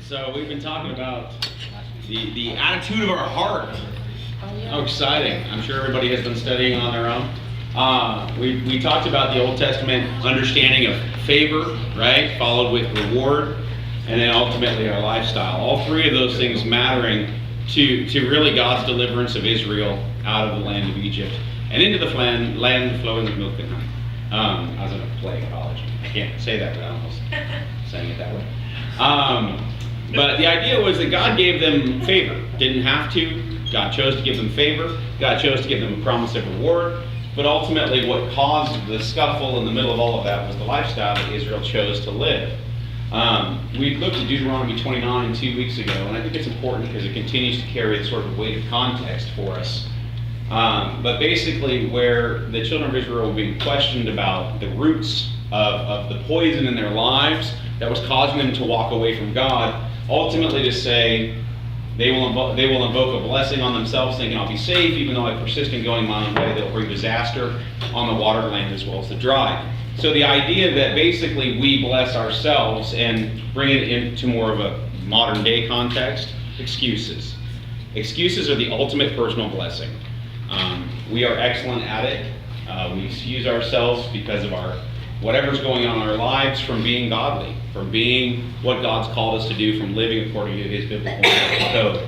So we've been talking about the attitude of our heart. How exciting. I'm sure everybody has been studying on their own. We talked about the Old Testament understanding of favor, right? Followed with reward, and then ultimately our lifestyle. All three of those things mattering to really God's deliverance of Israel out of the land of Egypt and into the land flowing with milk and honey. I was in a play in college. I can't say that, but I almost saying it that way. But the idea was that God gave them favor. Didn't have to. God chose to give them favor. God chose to give them a promise of reward. But ultimately what caused the scuffle in the middle of all of that was the lifestyle that Israel chose to live. We looked at Deuteronomy 29 2 weeks ago, and I think it's important because it continues to carry the sort of weight of context for us. But basically where the children of Israel were being questioned about the roots of the poison in their lives that was causing them to walk away from God, ultimately to say they will invoke a blessing on themselves thinking I'll be safe, even though I persist in going my own way, they'll bring disaster on the watered land as well as the dry. So the idea that basically we bless ourselves and bring it into more of a modern day context, excuses. Excuses are the ultimate personal blessing. We are excellent at it. We excuse ourselves because of our whatever's going on in our lives from being godly, from being what God's called us to do, from living according to His biblical code.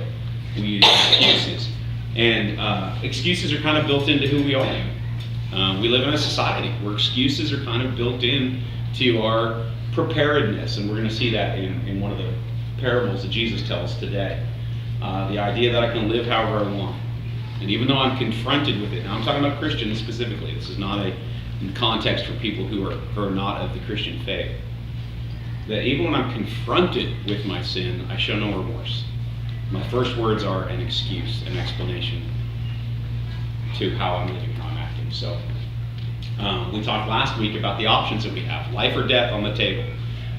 We use excuses. And excuses are kind of built into who we are. We live in a society where excuses are kind of built in to our preparedness, and we're going to see that in one of the parables that Jesus tells today. The idea that I can live however I want. And even though I'm confronted with it, now I'm talking about Christians specifically, this is not a context for people who are not of the Christian faith, that even when I'm confronted with my sin, I show no remorse. My first words are an excuse, an explanation to how I'm living, how I'm acting. So we talked last week about the options that we have, life or death on the table,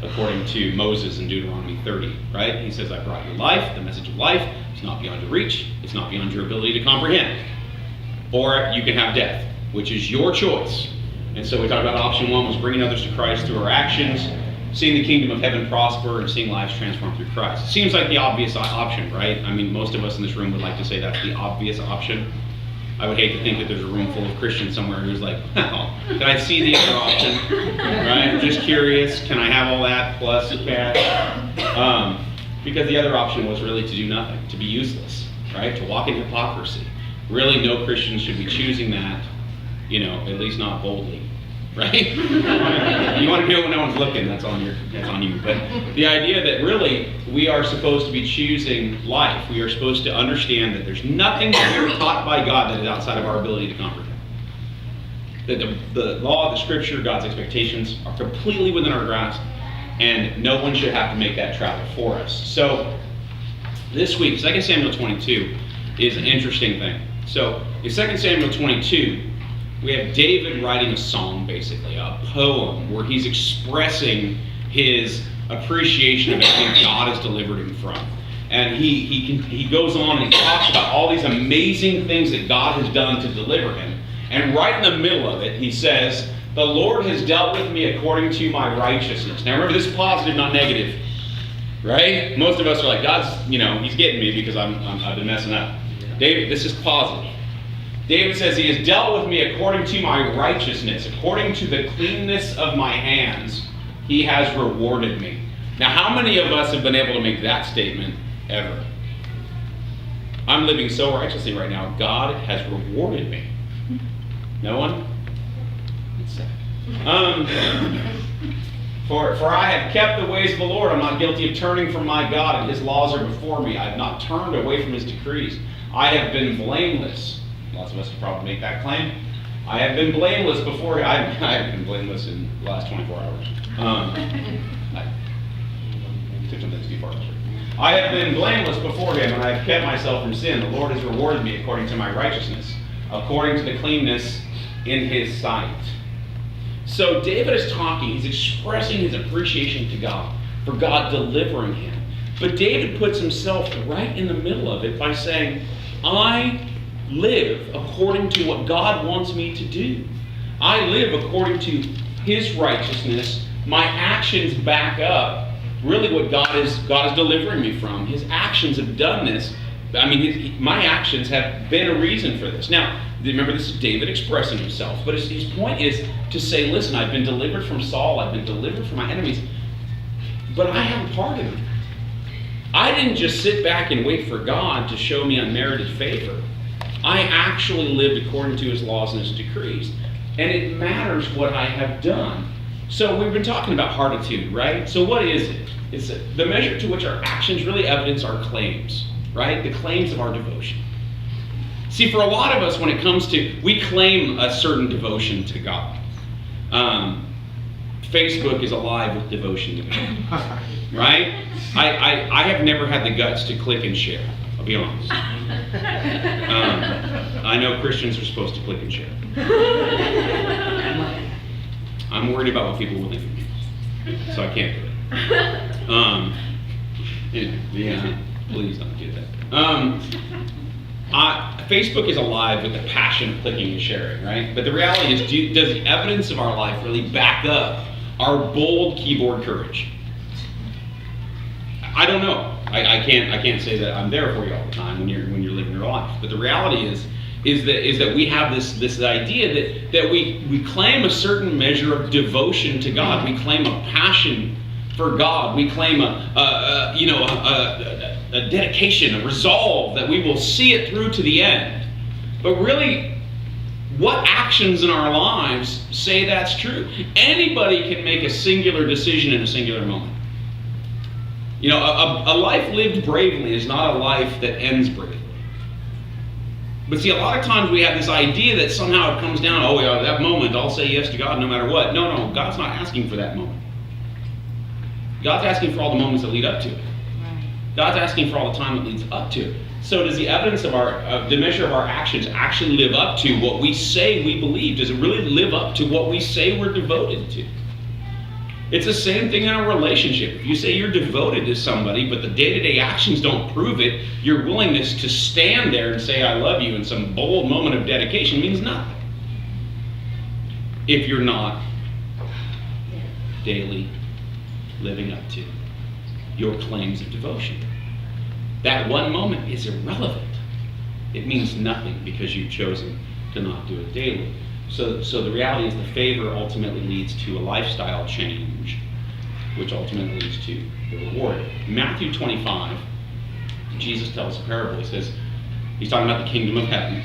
according to Moses in Deuteronomy 30, right? He says, I brought you life, the message of life. It's not beyond your reach. It's not beyond your ability to comprehend. Or you can have death, which is your choice. And so we talked about option one was bringing others to Christ through our actions, seeing the kingdom of heaven prosper, and seeing lives transformed through Christ. It seems like the obvious option, right? I mean, most of us in this room would like to say that's the obvious option. I would hate to think that there's a room full of Christians somewhere who's like, well, can I see the other option? Right? I'm just curious. Can I have all that plus cash? Because the other option was really to do nothing, to be useless, right? To walk in hypocrisy. Really, no Christian should be choosing that, at least not boldly, right? You want to do it when no one's looking, that's on you. But the idea that really we are supposed to be choosing life. We are supposed to understand that there's nothing that we are taught by God that is outside of our ability to comprehend. That the law, the scripture, God's expectations are completely within our grasp, and no one should have to make that travel for us. So this week, 2 Samuel 22 is an interesting thing. So in 2 Samuel 22, we have David writing a song, basically, a poem, where he's expressing his appreciation of everything God has delivered him from. And he goes on and talks about all these amazing things that God has done to deliver him. And right in the middle of it, he says, the Lord has dealt with me according to my righteousness. Now remember, this is positive, not negative. Right? Most of us are like, God's, He's getting me because I've been messing up. David, this is positive. David says, He has dealt with me according to my righteousness, according to the cleanness of my hands, He has rewarded me. Now, how many of us have been able to make that statement ever? I'm living so righteously right now, God has rewarded me. No one? It's sad. For I have kept the ways of the Lord. I'm not guilty of turning from my God, and His laws are before me. I have not turned away from His decrees. I have been blameless. Lots of us could probably make that claim. I have been blameless before. I have been blameless in the last 24 hours. I took some things too far. I have been blameless before Him, and I have kept myself from sin. The Lord has rewarded me according to my righteousness, according to the cleanness in His sight. So David is talking. He's expressing his appreciation to God for God delivering him. But David puts himself right in the middle of it by saying, I live according to what God wants me to do. I live according to His righteousness. My actions back up really what God is delivering me from. His actions have done this. I mean, my actions have been a reason for this. Now, remember, this is David expressing himself, but his point is to say, listen, I've been delivered from Saul, I've been delivered from my enemies, but I have a part in it. I didn't just sit back and wait for God to show me unmerited favor. I actually lived according to his laws and his decrees. And it matters what I have done. So we've been talking about heartitude, right? So what is it? It's the measure to which our actions really evidence our claims, right? The claims of our devotion. See, for a lot of us, when it comes to, we claim a certain devotion to God. Facebook is alive with devotion to God, right? I have never had the guts to click and share, I'll be honest. I know Christians are supposed to click and share. I'm worried about what people will think of me, so I can't do it. Yeah, please don't do that. Facebook is alive with the passion of clicking and sharing, right? But the reality is, does the evidence of our life really back up our bold keyboard courage? I don't know. I can't say that I'm there for you all the time when you're living your life. But the reality is that we have this idea that we claim a certain measure of devotion to God. We claim a passion for God. We claim a dedication, a resolve that we will see it through to the end. But really, what actions in our lives say that's true? Anybody can make a singular decision in a singular moment. You know, a life lived bravely is not a life that ends bravely. But see, a lot of times we have this idea that somehow it comes down, oh yeah, that moment, I'll say yes to God no matter what. No, God's not asking for that moment. God's asking for all the moments that lead up to it. God's asking for all the time that leads up to it. So does the evidence of the measure of our actions actually live up to what we say we believe? Does it really live up to what we say we're devoted to? It's the same thing in a relationship. If you say you're devoted to somebody, but the day-to-day actions don't prove it, your willingness to stand there and say I love you in some bold moment of dedication means nothing. If you're not daily living up to your claims of devotion. That one moment is irrelevant. It means nothing because you've chosen to not do it daily. So the reality is the favor ultimately leads to a lifestyle change, which ultimately leads to the reward. In Matthew 25, Jesus tells a parable. He says, he's talking about the kingdom of heaven.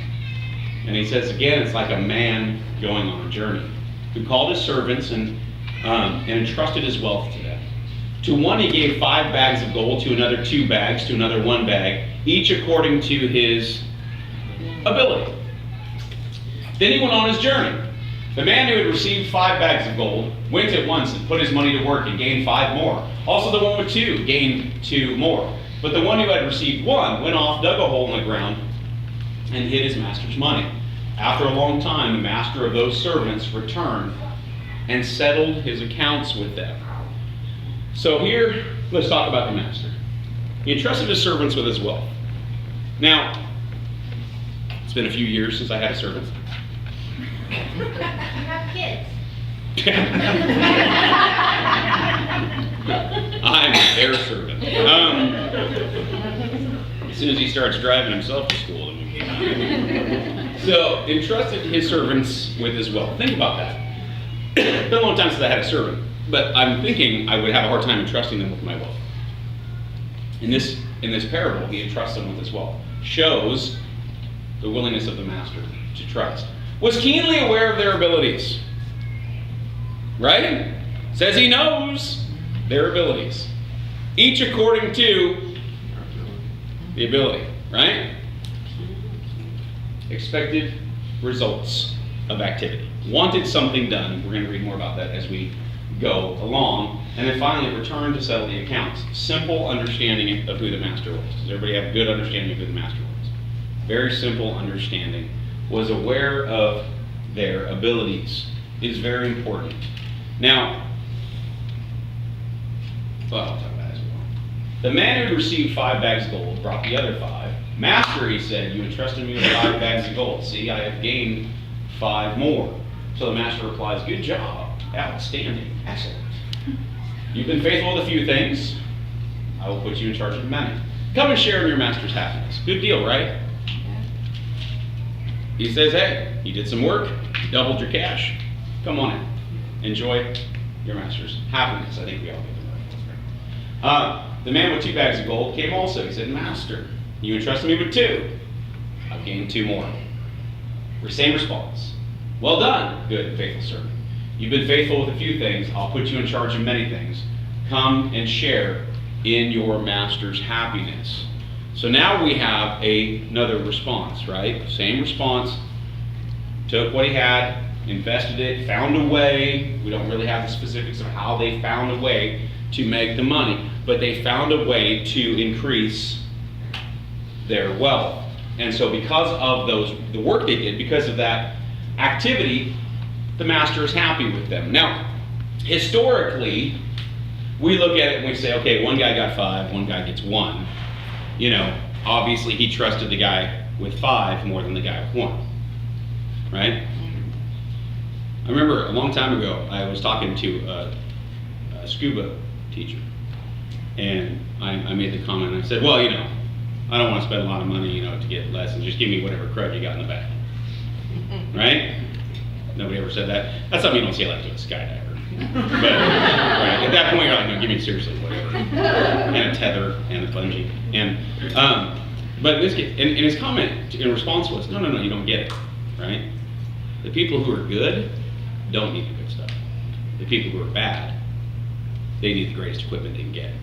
And he says, again, it's like a man going on a journey who called his servants and entrusted his wealth to them. To one he gave 5 bags of gold, to another 2 bags, to another 1 bag, each according to his ability. Then he went on his journey. The man who had received 5 bags of gold went at once and put his money to work and gained 5 more. Also the one with 2 gained 2 more. But the one who had received 1 went off, dug a hole in the ground, and hid his master's money. After a long time, the master of those servants returned and settled his accounts with them. So here, let's talk about the master. He entrusted his servants with his wealth. Now, it's been a few years since I had a servant. You have kids. I'm their servant. As soon as he starts driving himself to school, then we can. So, entrusted his servants with his wealth. Think about that. It's been a long time since I had a servant, but I'm thinking I would have a hard time entrusting them with my wealth. In this parable, he entrusts them with his wealth. Shows the willingness of the master to trust. Was keenly aware of their abilities. Right? Says he knows their abilities. Each according to the ability. Right? Expected results of activity. Wanted something done. We're going to read more about that as we go along. And then finally, return to settle the accounts. Simple understanding of who the master was. Does everybody have a good understanding of who the master was? Very simple understanding. Was aware of their abilities. It is very important. Now, well, I'll talk about it as well. The man who received 5 bags of gold brought the other 5. Master, he said, you entrusted me with 5 bags of gold. See, I have gained 5 more. So the master replies, good job, outstanding, excellent. You've been faithful with a few things. I will put you in charge of many. Come and share in your master's happiness. Good deal, right? He says, hey, you did some work, you doubled your cash. Come on in. Enjoy your master's happiness. I think we all get the right. The man with 2 bags of gold came also. He said, Master, you entrusted me with 2. I've gained 2 more. Same response. Well done, good and faithful servant. You've been faithful with a few things. I'll put you in charge of many things. Come and share in your master's happiness. So now we have another response, right? Same response. Took what he had, invested it, found a way. We don't really have the specifics of how they found a way to make the money, but they found a way to increase their wealth. And so because of the work they did, because of that activity, the master is happy with them. Now, historically, we look at it and we say, okay, one guy got 5, one guy gets 1. You know, obviously he trusted the guy with 5 more than the guy with 1, right? I remember a long time ago, I was talking to a scuba teacher, and I made the comment, I said, well, you know, I don't want to spend a lot of money, you know, to get lessons. Just give me whatever credit you got in the back. Right? Nobody ever said that. That's something you don't say like to a skydiver. But right, at that point, you're like, no, give me seriously, whatever. And a tether and a bungee. And but in this case, and his comment in response was, no, you don't get it. Right? The people who are good don't need the good stuff. The people who are bad, they need the greatest equipment they can get.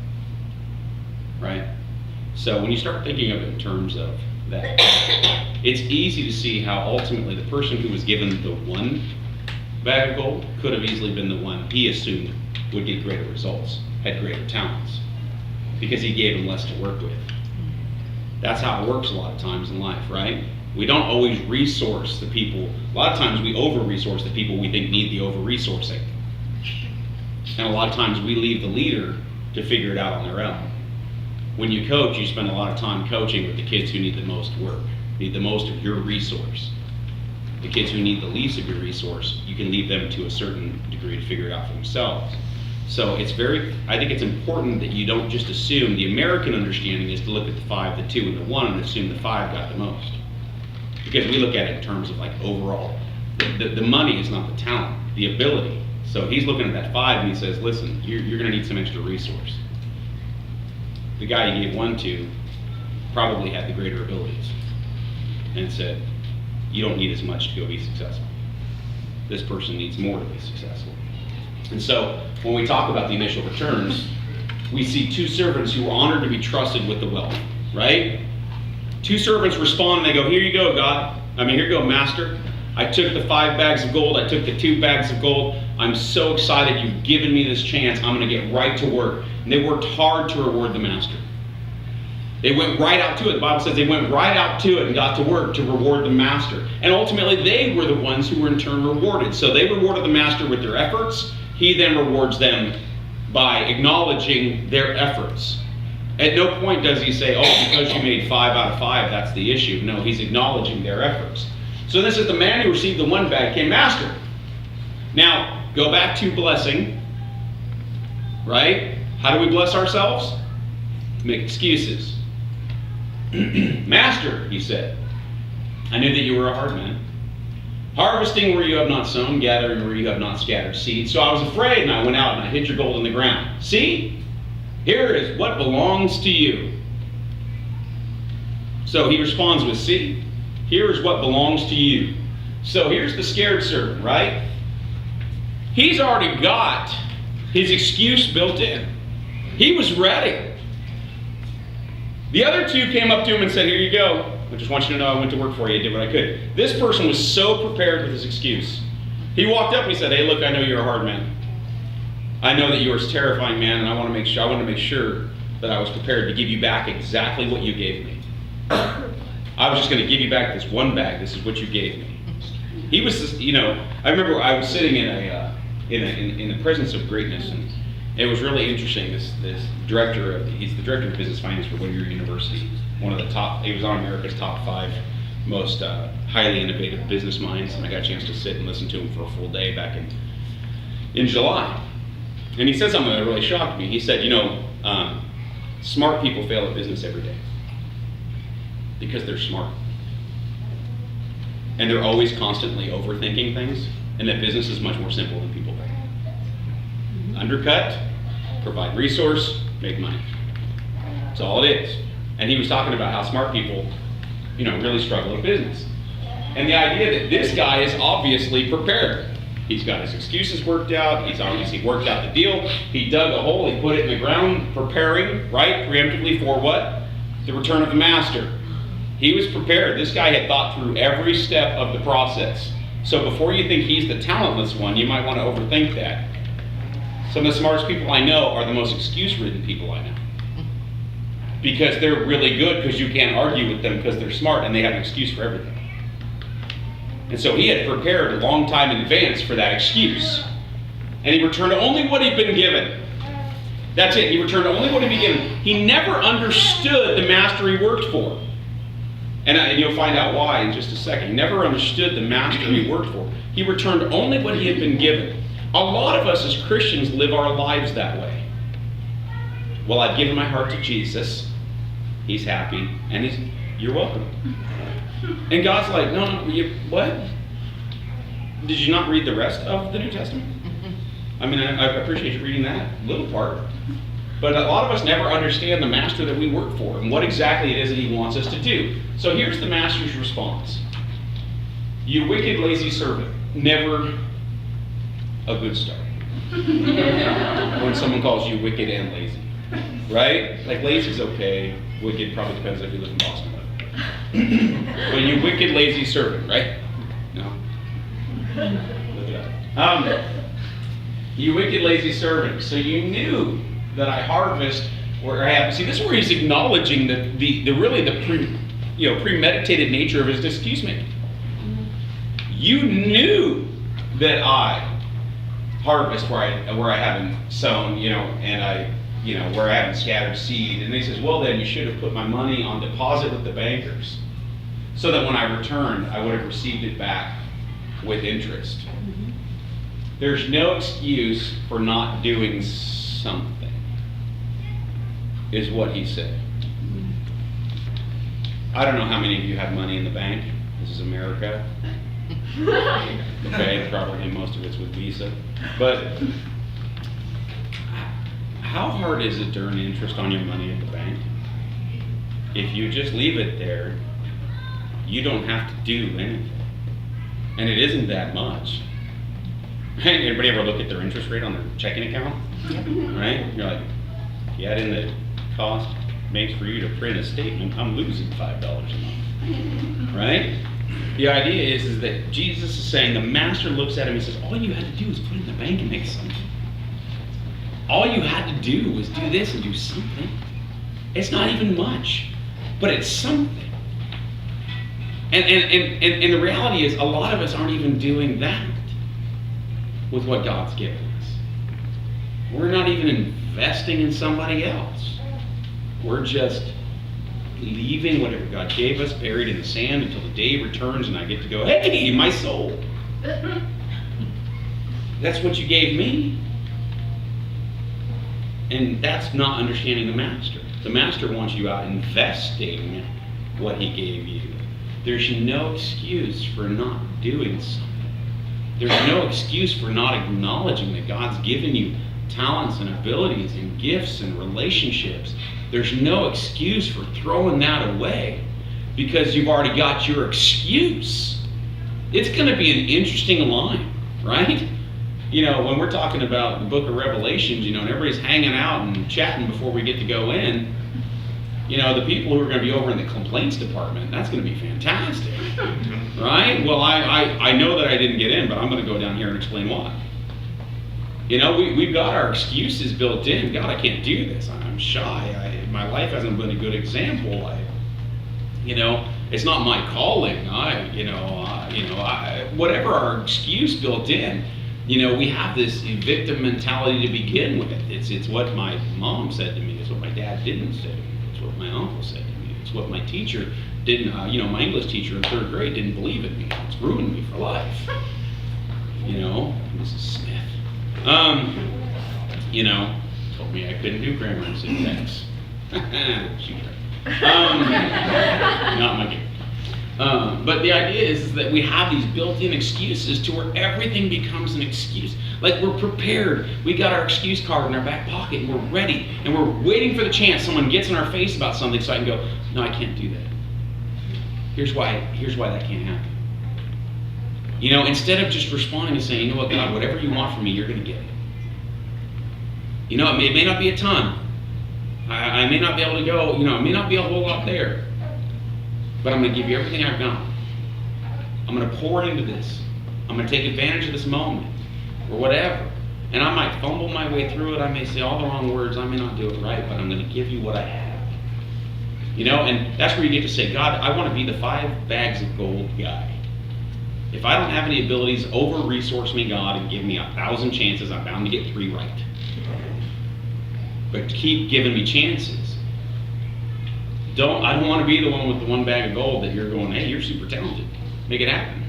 Right? So when you start thinking of it in terms of that, it's easy to see how ultimately the person who was given the 1 bag of gold could have easily been the one he assumed would get greater results, had greater talents, because he gave him less to work with. That's how it works a lot of times in life, right? We don't always resource the people. A lot of times we over-resource the people we think need the over-resourcing. And a lot of times we leave the leader to figure it out on their own. When you coach, you spend a lot of time coaching with the kids who need the most work, need the most of your resource. The kids who need the least of your resource, you can leave them to a certain degree to figure it out for themselves. So I think it's important that you don't just assume. The American understanding is to look at the 5, the 2, and the 1 and assume the 5 got the most. Because we look at it in terms of like overall, the money is not the talent, the ability. So he's looking at that 5 and he says, listen, you're gonna need some extra resource. The guy he gave 1 to probably had the greater abilities and said, you don't need as much to go be successful. This person needs more to be successful. And so when we talk about the initial returns, we see 2 servants who were honored to be trusted with the wealth, right? 2 servants respond and they go, here you go, here you go, master. I took the 5 bags of gold, I took the 2 bags of gold. I'm so excited you've given me this chance. I'm gonna get right to work. And they worked hard to reward the master. They went right out to it. The Bible says they went right out to it and got to work to reward the master. And ultimately they were the ones who were in turn rewarded. So they rewarded the master with their efforts. He then rewards them by acknowledging their efforts. At no point does he say, oh, because you made 5 out of 5, that's the issue. No, he's acknowledging their efforts. So this is the man who received the 1 bag came, master. Now, go back to blessing, right? How do we bless ourselves? Make excuses. Master, he said, I knew that you were a hard man, harvesting where you have not sown, gathering where you have not scattered seed. So I was afraid, and I went out and I hid your gold in the ground. See, here is what belongs to you. So he responds with, see, here is what belongs to you. So here's the scared servant, right? He's already got his excuse built in. He was ready. The other 2 came up to him and said, here you go. I just want you to know I went to work for you. I did what I could. This person was so prepared with his excuse. He walked up and he said, hey, look, I know you're a hard man. I know that you're a terrifying man, and I want to make sure that I was prepared to give you back exactly what you gave me. I was just going to give you back this 1 bag. This is what you gave me. He was just, I remember I was sitting in the presence of greatness, and it was really interesting. This director, he's the director of business finance for Whittier University, one of the top. He was on America's top 5 most highly innovative business minds, and I got a chance to sit and listen to him for a full day back in July. And he said something that really shocked me. He said, smart people fail at business every day because they're smart. And they're always constantly overthinking things, and that business is much more simple than people think. Undercut, provide resource, make money. That's all it is. And he was talking about how smart people, really struggle at business. And the idea that this guy is obviously prepared. He's got his excuses worked out. He's obviously worked out the deal. He dug a hole. He put it in the ground, preparing, right, preemptively for what? The return of the master. He was prepared. This guy had thought through every step of the process. So before you think he's the talentless one, you might want to overthink that. Some of the smartest people I know are the most excuse-ridden people I know. Because they're really good because you can't argue with them because they're smart and they have an excuse for everything. And so he had prepared a long time in advance for that excuse. And he returned only what he'd been given. That's it. He returned only what he'd been given. He never understood the master he worked for. And you'll find out why in just a second. He never understood the master he worked for. He returned only what he had been given. A lot of us as Christians live our lives that way. Well, I've given my heart to Jesus. He's happy. And you're welcome. And God's like, no, what? Did you not read the rest of the New Testament? I mean, I appreciate you reading that little part. But a lot of us never understand the master that we work for and what exactly it is that he wants us to do. So here's the master's response. You wicked, lazy servant. Never a good start. When someone calls you wicked and lazy. Right? Like lazy's okay. Wicked probably depends if you live in Boston. But you wicked, lazy servant, right? No. Look it up. You wicked, lazy servant. So you knew that I harvest where I have. See, this is where he's acknowledging the premeditated nature of his excuse me. You knew that I harvest where I haven't sown, and where I haven't scattered seed. And he says, well, then you should have put my money on deposit with the bankers, so that when I returned, I would have received it back with interest. There's no excuse for not doing something, is what he said. I don't know how many of you have money in the bank. This is America. Okay, probably most of it's with Visa. But how hard is it to earn interest on your money at the bank? If you just leave it there, you don't have to do anything. And it isn't that much. Anybody ever look at their interest rate on their checking account? Right? You're like, you add in the cost makes for you to print a statement, I'm losing $5 a month. Right? The idea is that Jesus is saying, the master looks at him and says, all you had to do was put it in the bank and make something. All you had to do was do this and do something. It's not even much, but it's something. And the reality is, a lot of us aren't even doing that with what God's given us. We're not even investing in somebody else. We're just leaving whatever God gave us buried in the sand until the day returns and I get to go, hey, my soul. That's what you gave me. And that's not understanding the master. The master wants you out investing what he gave you. There's no excuse for not doing something. There's no excuse for not acknowledging that God's given you talents and abilities and gifts and relationships. There's no excuse for throwing that away because you've already got your excuse. It's going to be an interesting line, right? When we're talking about the book of Revelations, and everybody's hanging out and chatting before we get to go in, the people who are going to be over in the complaints department, that's going to be fantastic, right? Well, I know that I didn't get in, but I'm going to go down here and explain why. We've got our excuses built in. God, I can't do this. I'm shy. My life hasn't been a good example. It's not my calling. Whatever our excuse built in, we have this victim mentality to begin with. It's what my mom said to me. It's what my dad didn't say to me. It's what my uncle said to me. It's what my teacher didn't, my English teacher in 3rd grade didn't believe in me. It's ruined me for life. Mrs. Smith. you know, told me I couldn't do grammar and syntax. She tried. Not my game. But the idea is that we have these built-in excuses to where everything becomes an excuse. Like we're prepared. We got our excuse card in our back pocket and we're ready. And we're waiting for the chance someone gets in our face about something so I can go, no, I can't do that. Here's why that can't happen. You know, instead of just responding and saying, you know what, God, whatever you want from me, you're going to get it. You know, it may not be a ton. I may not be able to go, you know, it may not be a whole lot there. But I'm going to give you everything I've got. I'm going to pour it into this. I'm going to take advantage of this moment or whatever. And I might fumble my way through it. I may say all the wrong words. I may not do it right, but I'm going to give you what I have. You know, and that's where you get to say, God, I want to be the 5 bags of gold guy. If I don't have any abilities, over-resource me, God, and give me 1,000 chances, I'm bound to get 3 right. But keep giving me chances. I don't want to be the one with the 1 bag of gold that you're going, hey, you're super talented. Make it happen.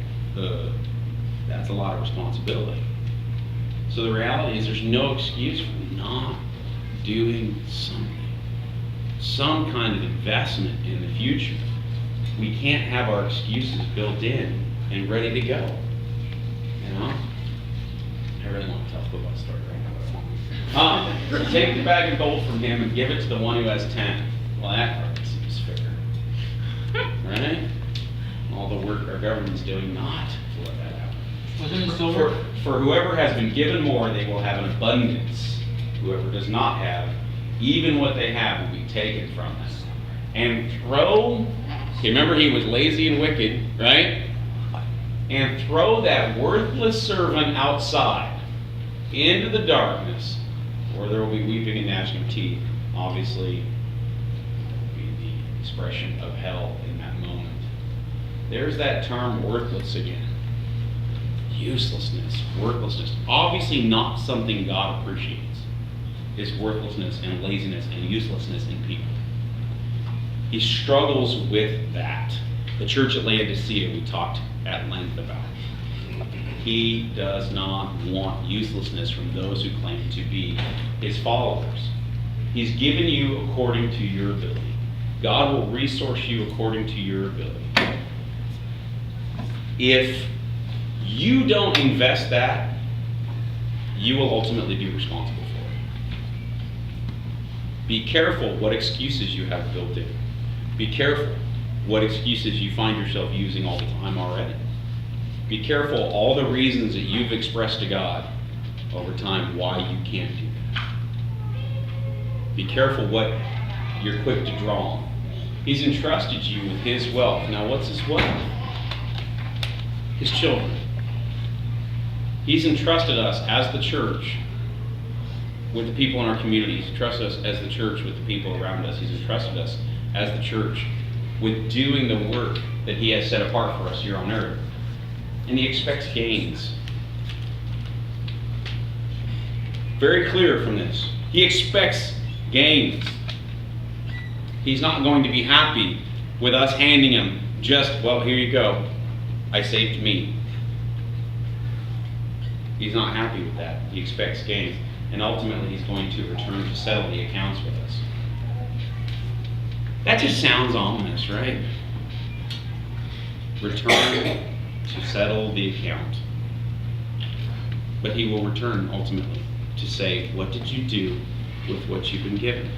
That's a lot of responsibility. So the reality is there's no excuse for not doing something. Some kind of investment in the future. We can't have our excuses built in and ready to go. You know? I really want to tell football story right now. Take the bag of gold from him and give it to the one who has 10. Well, that part seems fair. Right? All the work our government's doing not to let that happen. For whoever has been given more, they will have an abundance. Whoever does not have, even what they have will be taken from them. And remember he was lazy and wicked, right? And throw that worthless servant outside into the darkness, or there will be weeping and gnashing of teeth. Obviously, that will be the expression of hell in that moment. There's that term worthless again. Uselessness, worthlessness. Obviously not something God appreciates, is worthlessness and laziness and uselessness in people. He struggles with that. The church at Laodicea we talked at length about. He does not want uselessness from those who claim to be his followers. He's given you according to your ability. God will resource you according to your ability. If you don't invest that, you will ultimately be responsible for it. Be careful what excuses you have built in. Be careful what excuses you find yourself using all the time already. Be careful all the reasons that you've expressed to God over time why you can't do that. Be careful what you're quick to draw on. He's entrusted you with his wealth. Now what's his wealth? His children. He's entrusted us as the church with the people in our community. He's entrusted us as the church with the people around us. He's entrusted us as the church with doing the work that he has set apart for us here on earth. And he expects gains. Very clear from this. He expects gains. He's not going to be happy with us handing him just, well, here you go. I saved me. He's not happy with that. He expects gains. And ultimately, he's going to return to settle the accounts with us. That just sounds ominous, right? Return to settle the account. But he will return ultimately to say, what did you do with what you've been given?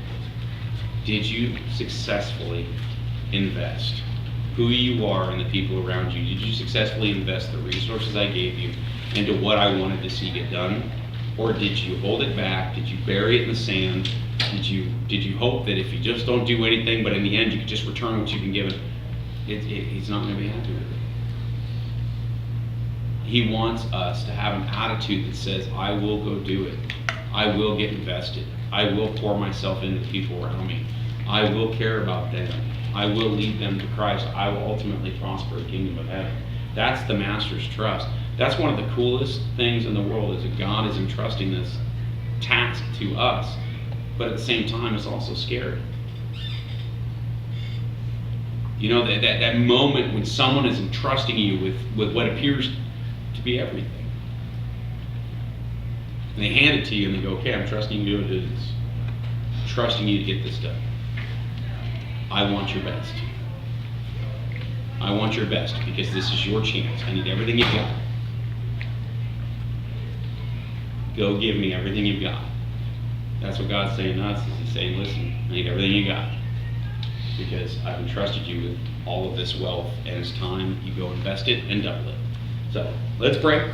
Did you successfully invest who you are and the people around you? Did you successfully invest the resources I gave you into what I wanted to see get done? Or did you hold it back? Did you bury it in the sand? Did you hope that if you just don't do anything, but in the end you could just return what you've been given? He's not going to be happy with it. He wants us to have an attitude that says, I will go do it. I will get invested. I will pour myself into the people around me. I will care about them. I will lead them to Christ. I will ultimately prosper the kingdom of heaven. That's the master's trust. That's one of the coolest things in the world, is that God is entrusting this task to us. But at the same time, it's also scary. You know, that moment when someone is entrusting you with what appears to be everything. And they hand it to you and they go, okay, I'm trusting you to do this. Trusting you to get this done. I want your best. I want your best because this is your chance. I need everything you've got. Go give me everything you've got. That's what God's saying to us. He's saying, listen, I need everything you got. Because I've entrusted you with all of this wealth, and it's time you go invest it and double it. So, let's pray.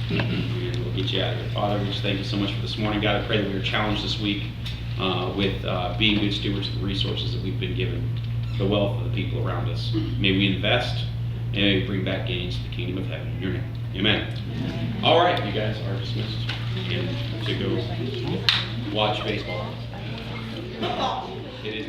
And we'll get you out of here. Father, we just thank you so much for this morning. God, I pray that we are challenged this week with being good stewards of the resources that we've been given, the wealth of the people around us. May we invest, and may we bring back gains to the kingdom of heaven. In your name. Amen. All right, you guys are dismissed. And to go watch baseball. It is